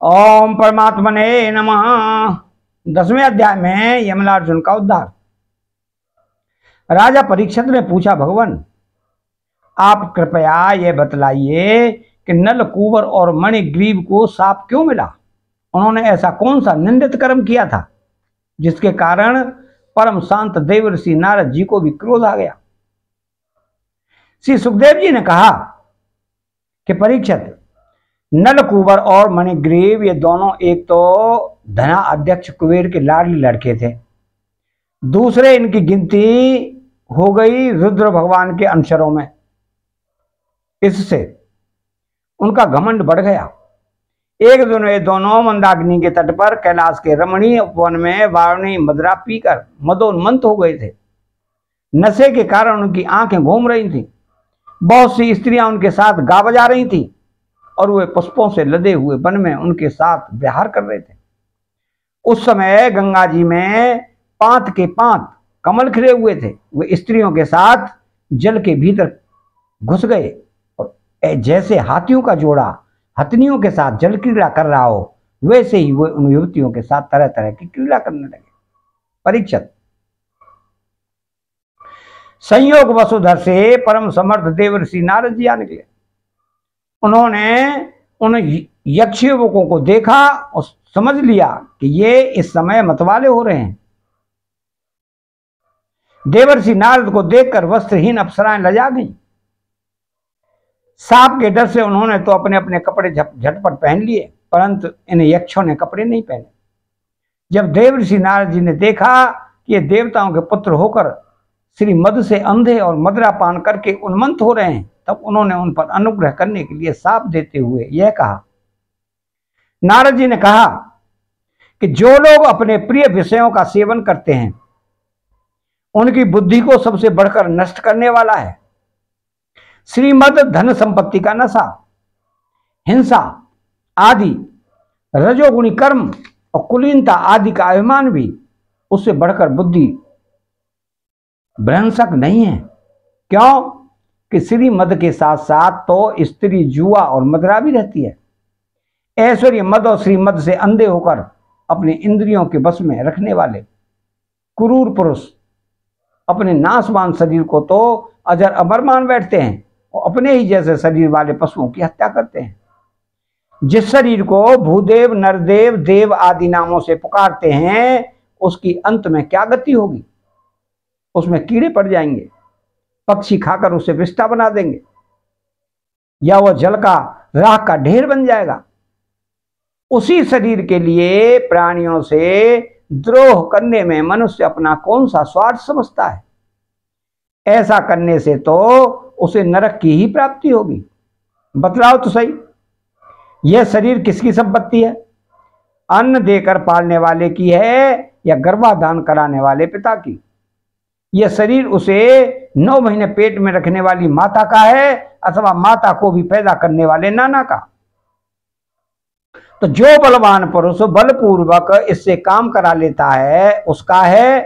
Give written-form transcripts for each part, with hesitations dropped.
ओम परमात्मने नमः। 10वें अध्याय में यमलार्जुन का उद्धार। राजा परीक्षित ने पूछा, भगवान आप कृपया यह बतलाइए कि नल कुंवर और मणिग्रीव को साप क्यों मिला? उन्होंने ऐसा कौन सा निंदित कर्म किया था जिसके कारण परम शांत देवर्षि नारद जी को भी क्रोध आ गया? श्री सुखदेव जी ने कहा कि परीक्षित, नल कुंवर और मणिग्रीव ये दोनों एक तो धना अध्यक्ष कुबेर के लाडले लड़के थे, दूसरे इनकी गिनती हो गई रुद्र भगवान के अंशरों में। इससे उनका घमंड बढ़ गया। एक दिन ये दोनों मंदाकिनी के तट पर कैलाश के रमणीय उपवन में वारुणी मदिरा पीकर मदोन्मत्त हो गए थे। नशे के कारण उनकी आंखें घूम रही थीं। बहुत सी स्त्रियां उनके साथ गा बजा रही थीं और वे पुष्पों से लदे हुए वन में उनके साथ विहार कर रहे थे। उस समय गंगा जी में पांत के पांत कमल खिले हुए थे। वे स्त्रियों के साथ जल के भीतर घुस गए और जैसे हाथियों का जोड़ा हथनियों के साथ जल क्रीड़ा कर रहा हो, वैसे ही वे उन युवतियों के साथ तरह तरह की क्रीड़ा करने लगे। परीक्षित, संयोग वसुधर से परम समर्थ देवर्षि नारद जी आ निकले। उन्होंने उन यक्ष युवकों को देखा और समझ लिया कि ये इस समय मतवाले हो रहे हैं। देवर्षि नारद को देखकर वस्त्रहीन अप्सराएं लजा गईं। सांप के डर से उन्होंने तो अपने अपने कपड़े झटपट पहन लिए, परंतु इन यक्षों ने कपड़े नहीं पहने। जब देवर्षि नारद जी ने देखा कि ये देवताओं के पुत्र होकर श्री मद से अंधे और मदिरा पान करके उन्मत्त हो रहे हैं, तब उन्होंने उन पर अनुग्रह करने के लिए शाप देते हुए यह कहा। नारद जी ने कहा कि जो लोग अपने प्रिय विषयों का सेवन करते हैं उनकी बुद्धि को सबसे बढ़कर नष्ट करने वाला है। श्रीमद धन संपत्ति का नशा, हिंसा आदि रजोगुणी कर्म और कुलीनता आदि का अभिमान भी उससे बढ़कर बुद्धि भ्रंशक नहीं है। क्यों कि श्रीमद के साथ साथ तो स्त्री जुआ और मदिरा भी रहती है। ऐश्वर्य मद और श्रीमद से अंधे होकर अपने इंद्रियों के बस में रखने वाले क्रूर पुरुष अपने नाशवान शरीर को तो अजर अमर मान बैठते हैं और अपने ही जैसे शरीर वाले पशुओं की हत्या करते हैं। जिस शरीर को भूदेव, नरदेव, देव आदि नामों से पुकारते हैं, उसकी अंत में क्या गति होगी? उसमें कीड़े पड़ जाएंगे, पक्षी खाकर उसे विष्ठा बना देंगे, या वह जल का राख का ढेर बन जाएगा। उसी शरीर के लिए प्राणियों से द्रोह करने में मनुष्य अपना कौन सा स्वार्थ समझता है? ऐसा करने से तो उसे नरक की ही प्राप्ति होगी। बतलाओ तो सही, यह शरीर किसकी संपत्ति है? अन्न देकर पालने वाले की है या गर्भाधान कराने वाले पिता की? यह शरीर उसे 9 महीने पेट में रखने वाली माता का है अथवा माता को भी पैदा करने वाले नाना का? तो जो बलवान पुरुष बलपूर्वक इससे काम करा लेता है उसका है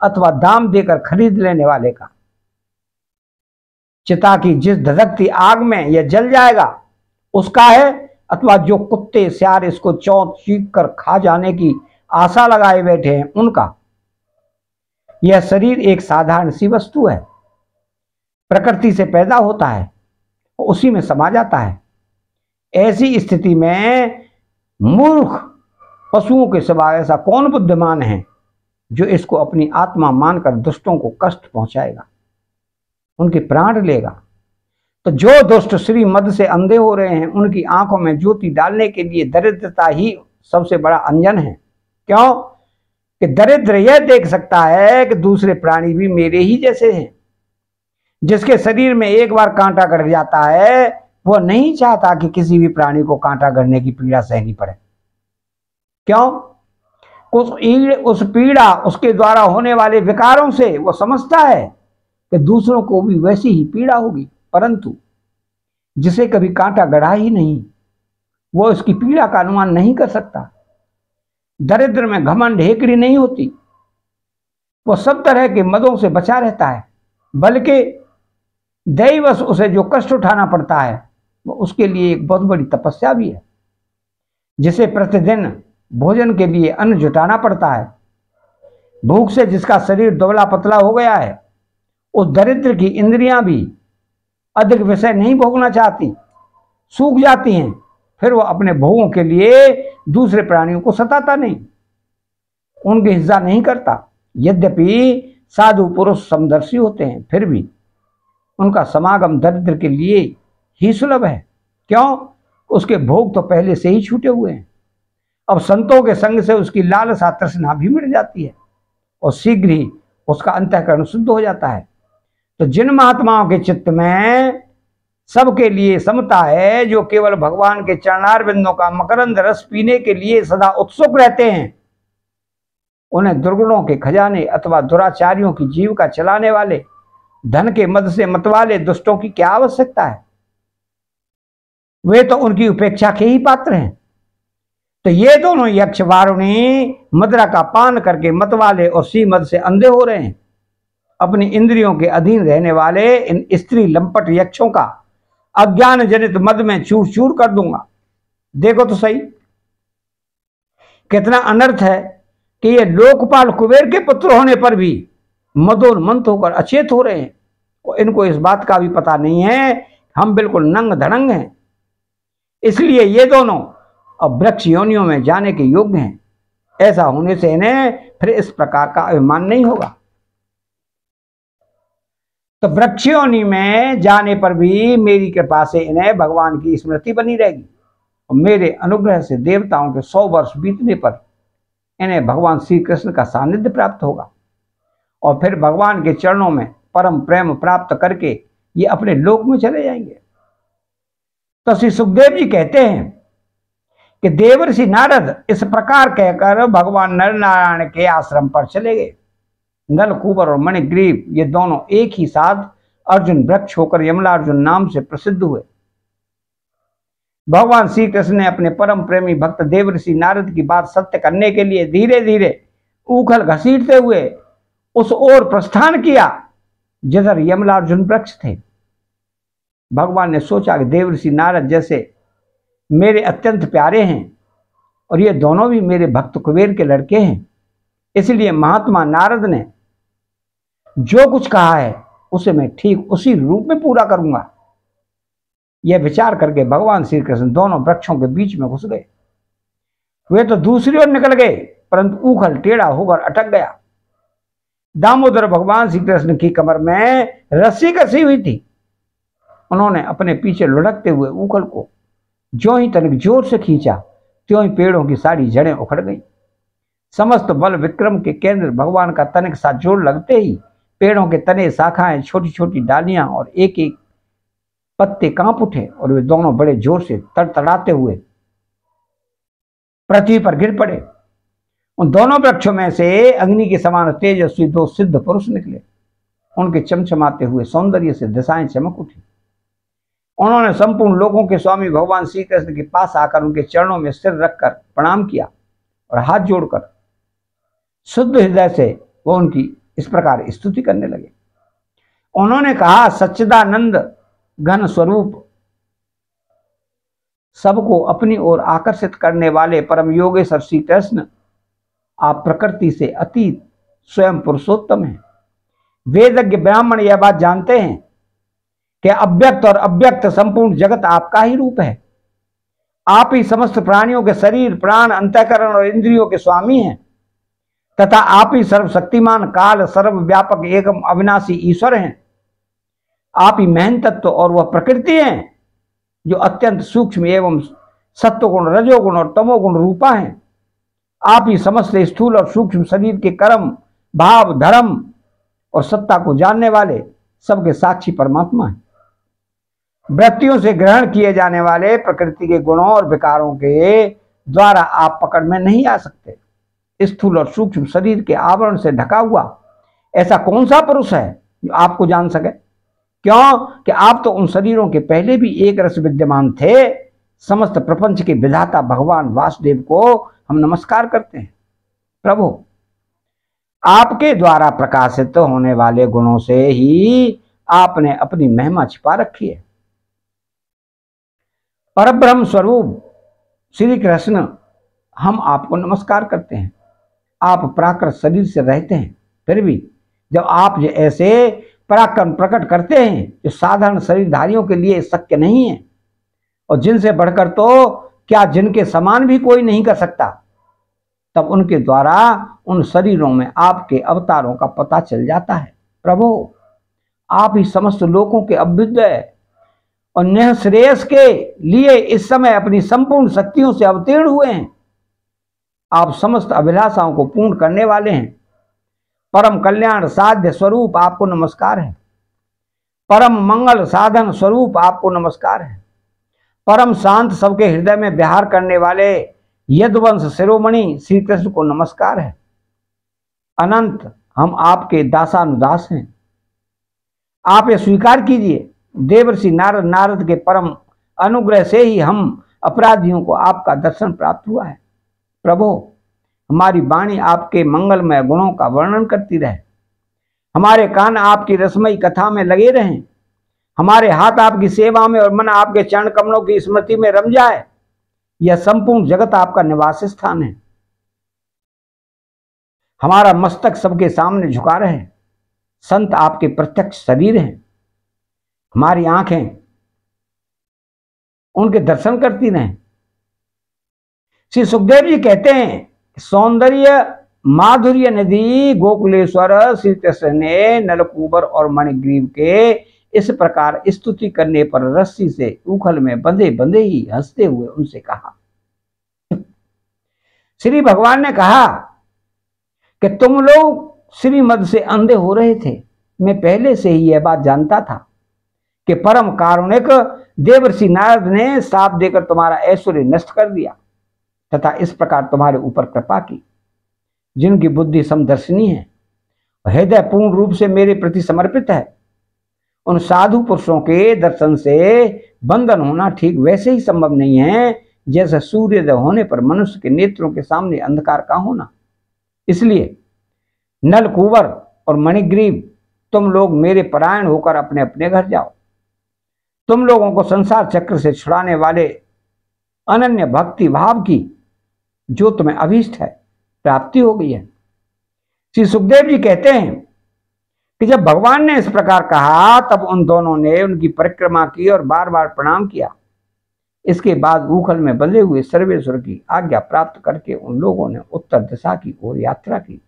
अथवा दाम देकर खरीद लेने वाले का? चिता की जिस धधकती आग में यह जल जाएगा उसका है अथवा जो कुत्ते सियार इसको चौंक चीख कर खा जाने की आशा लगाए बैठे हैं उनका? यह शरीर एक साधारण सी वस्तु है, प्रकृति से पैदा होता है और उसी में समा जाता है। ऐसी स्थिति में मूर्ख पशुओं के सिवा ऐसा कौन बुद्धिमान है जो इसको अपनी आत्मा मानकर दुष्टों को कष्ट पहुंचाएगा, उनके प्राण लेगा? तो जो दुष्ट श्री मद से अंधे हो रहे हैं उनकी आंखों में ज्योति डालने के लिए दरिद्रता ही सबसे बड़ा अंजन है। क्यों कि दरिद्र यह देख सकता है कि दूसरे प्राणी भी मेरे ही जैसे हैं। जिसके शरीर में एक बार कांटा गड़ जाता है वह नहीं चाहता कि किसी भी प्राणी को कांटा गड़ने की पीड़ा सहनी पड़े। क्यों? उस पीड़ा, उसके द्वारा होने वाले विकारों से वह समझता है कि दूसरों को भी वैसी ही पीड़ा होगी, परंतु जिसे कभी कांटा गड़ा ही नहीं वो इसकी पीड़ा का अनुमान नहीं कर सकता। दरिद्र में घमंड हेकड़ी नहीं होती, वह सब तरह के मदों से बचा रहता है, बल्कि दैवश उसे जो कष्ट उठाना पड़ता है वो उसके लिए एक बहुत बड़ी तपस्या भी है। जिसे प्रतिदिन भोजन के लिए अन्न जुटाना पड़ता है, भूख से जिसका शरीर दुबला पतला हो गया है, उस दरिद्र की इंद्रियां भी अधिक विषय नहीं भोगना चाहती, सूख जाती हैं। फिर वो अपने भोगों के लिए दूसरे प्राणियों को सताता नहीं, उनकी हिंसा नहीं करता। यद्यपि साधु पुरुष समदर्शी होते हैं, फिर भी उनका समागम दरिद्र के लिए ही सुलभ है। क्यों? उसके भोग तो पहले से ही छूटे हुए हैं। अब संतों के संग से उसकी लालसा तृष्णा भी मिट जाती है और शीघ्र ही उसका अंतःकरण शुद्ध हो जाता है। तो जिन महात्माओं के चित्त में सबके लिए समता है, जो केवल भगवान के चरणारविंदों का मकरंद रस पीने के लिए सदा उत्सुक रहते हैं, उन्हें दुर्गुणों के खजाने अथवा दुराचारियों की जीविका चलाने वाले, धन के मद से मतवाले दुष्टों की क्या आवश्यकता है? वे तो उनकी उपेक्षा के ही पात्र हैं। तो ये दोनों यक्ष वारुणी मदिरा का पान करके मतवाले और श्रीमद से अंधे हो रहे हैं। अपनी इंद्रियों के अधीन रहने वाले इन स्त्री लंपट यक्षों का अज्ञान जनित मद में चूर चूर कर दूंगा। देखो तो सही, कितना अनर्थ है कि ये लोकपाल कुबेर के पुत्र होने पर भी मदोन्मत्त होकर अचेत हो रहे हैं और इनको इस बात का भी पता नहीं है हम बिल्कुल नंग धड़ंग हैं। इसलिए ये दोनों अब वृक्ष योनियों में जाने के योग्य हैं। ऐसा होने से इन्हें फिर इस प्रकार का अभिमान नहीं होगा। तो वृक्ष योनि में जाने पर भी मेरी कृपा से इन्हें भगवान की स्मृति बनी रहेगी और मेरे अनुग्रह से देवताओं के 100 वर्ष बीतने पर इन्हें भगवान श्री कृष्ण का सानिध्य प्राप्त होगा और फिर भगवान के चरणों में परम प्रेम प्राप्त करके ये अपने लोक में चले जाएंगे। तो श्री सुखदेव जी कहते हैं कि देवर्षि नारद इस प्रकार कहकर भगवान नर नारायण के आश्रम पर चले गए। नलकूबर और मणिग्रीव ये दोनों एक ही साथ अर्जुन वृक्ष होकर यमलार्जुन नाम से प्रसिद्ध हुए। भगवान श्री कृष्ण ने अपने परम प्रेमी भक्त देवर्षि नारद की बात सत्य करने के लिए धीरे धीरे उखल घसीटते हुए उस ओर प्रस्थान किया जिधर यमलार्जुन वृक्ष थे। भगवान ने सोचा कि देवर्षि नारद जैसे मेरे अत्यंत प्यारे हैं और ये दोनों भी मेरे भक्त कुबेर के लड़के हैं, इसलिए महात्मा नारद ने जो कुछ कहा है उसे मैं ठीक उसी रूप में पूरा करूंगा। यह विचार करके भगवान श्री कृष्ण दोनों वृक्षों के बीच में घुस गए। वे तो दूसरी ओर निकल गए, परंतु उखल टेढ़ा होकर अटक गया। दामोदर भगवान श्री कृष्ण की कमर में रस्सी कसी हुई थी। उन्होंने अपने पीछे लुढ़कते हुए उखल को जो ही तनिक जोर से खींचा, त्यों ही पेड़ों की सारी जड़ें उखड़ गईं। समस्त बल विक्रम के केंद्र भगवान का तनिक सा जोर लगते ही पेड़ों के तने, शाखाएं, छोटी छोटी डालियां और एक एक पत्ते कांप उठे और वे दोनों बड़े जोर से तड़तड़ाते हुए पृथ्वी पर गिर पड़े। उन दोनों वृक्षों में से अग्नि के समान तेजस्वी 2 सिद्ध पुरुष निकले। उनके चमचमाते हुए सौंदर्य से दिशाएं चमक उठी। उन्होंने संपूर्ण लोगों के स्वामी भगवान श्री कृष्ण के पास आकर उनके चरणों में सिर रखकर प्रणाम किया और हाथ जोड़कर शुद्ध हृदय से वो उनकी इस प्रकार स्तुति करने लगे। उन्होंने कहा, सच्चिदानंद घन स्वरूप, सबको अपनी ओर आकर्षित करने वाले परम योगेश्वर श्री कृष्ण, आप प्रकृति से अतीत स्वयं पुरुषोत्तम हैं। वेदज्ञ ब्राह्मण यह बात जानते हैं कि अव्यक्त और अव्यक्त संपूर्ण जगत आपका ही रूप है। आप ही समस्त प्राणियों के शरीर, प्राण, अंतःकरण और इंद्रियों के स्वामी हैं तथा आप ही सर्वशक्तिमान, काल, सर्वव्यापक, एकम अविनाशी ईश्वर हैं। आप ही महन तत्व और वह प्रकृति हैं जो अत्यंत सूक्ष्म एवं सत्वगुण, रजोगुण और तमोगुण रूपा हैं। आप ही समस्त स्थूल और सूक्ष्म शरीर के कर्म, भाव, धर्म और सत्ता को जानने वाले सबके साक्षी परमात्मा हैं। वृत्तियों से ग्रहण किए जाने वाले प्रकृति के गुणों और विकारों के द्वारा आप पकड़ में नहीं आ सकते। स्थूल और सूक्ष्म शरीर के आवरण से ढका हुआ ऐसा कौन सा पुरुष है जो आपको जान सके? क्यों कि आप तो उन शरीरों के पहले भी एक रस विद्यमान थे। समस्त प्रपंच के विधाता भगवान वासुदेव को हम नमस्कार करते हैं। प्रभु, आपके द्वारा प्रकाशित होने वाले गुणों से ही आपने अपनी महिमा छिपा रखी है। परब्रह्म स्वरूप श्री कृष्ण हम आपको नमस्कार करते हैं। आप प्राकृत शरीर से रहते हैं, फिर भी जब आप ये ऐसे पराक्रम प्रकट करते हैं जो साधारण शरीरधारियों के लिए शक्य नहीं है, और जिनसे बढ़कर तो क्या जिनके समान भी कोई नहीं कर सकता, तब उनके द्वारा उन शरीरों में आपके अवतारों का पता चल जाता है। प्रभु, आप ही समस्त लोगों के अभ्युदय और निह श्रेयस के लिए इस समय अपनी संपूर्ण शक्तियों से अवतीर्ण हुए हैं। आप समस्त अभिलाषाओं को पूर्ण करने वाले हैं। परम कल्याण साध्य स्वरूप आपको नमस्कार है। परम मंगल साधन स्वरूप आपको नमस्कार है। परम शांत सबके हृदय में विहार करने वाले यदुवंश शिरोमणि श्री कृष्ण को नमस्कार है। अनंत हम आपके दासानुदास हैं। आप ये स्वीकार कीजिए, देवर्षि नारद के परम अनुग्रह से ही हम अपराधियों को आपका दर्शन प्राप्त हुआ है। प्रभु, हमारी वाणी आपके मंगलमय गुणों का वर्णन करती रहे, हमारे कान आपकी रसमयी कथा में लगे रहें, हमारे हाथ आपकी सेवा में और मन आपके चरण कमलों की स्मृति में रम जाए। यह संपूर्ण जगत आपका निवास स्थान है। हमारा मस्तक सबके सामने झुका रहे। संत आपके प्रत्यक्ष शरीर हैं। हमारी आंखें उनके दर्शन करती रहें। श्री सुखदेव जी कहते हैं, सौंदर्य माधुर्य निधि गोकुलेश्वर श्री कृष्ण ने नलकूबर और मणिग्रीव के इस प्रकार स्तुति करने पर रस्सी से उखल में बंधे बंधे ही हंसते हुए उनसे कहा। श्री भगवान ने कहा कि तुम लोग श्रीमद से अंधे हो रहे थे। मैं पहले से ही यह बात जानता था कि परम कारुणिक देवर्षि नारद ने श्राप देकर तुम्हारा ऐश्वर्य नष्ट कर दिया तथा इस प्रकार तुम्हारे ऊपर कृपा की। जिनकी बुद्धि समदर्शिनी है, हृदय पूर्ण रूप से मेरे प्रति समर्पित है, उन साधु पुरुषों के दर्शन से बंधन होना ठीक वैसे ही संभव नहीं है जैसे सूर्योदय होने पर मनुष्य के नेत्रों के सामने अंधकार का होना। इसलिए नलकूबर और मणिग्रीव, तुम लोग मेरे परायण होकर अपने अपने घर जाओ। तुम लोगों को संसार चक्र से छुड़ाने वाले अनन्य भक्ति भाव की जो तुम्हें अभीष्ट है प्राप्ति हो गई है। श्री सुखदेव जी कहते हैं कि जब भगवान ने इस प्रकार कहा तब उन दोनों ने उनकी परिक्रमा की और बार बार प्रणाम किया। इसके बाद उखल में बंधे हुए सर्वेश्वर की आज्ञा प्राप्त करके उन लोगों ने उत्तर दिशा की ओर यात्रा की।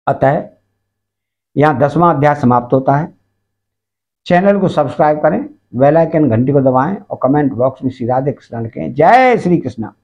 अतः यहाँ 10वां अध्याय समाप्त होता है। चैनल को सब्सक्राइब करें, बेल आइकन घंटी को दबाएं और कमेंट बॉक्स में श्री राधे कृष्ण लिखें। जय श्री कृष्ण।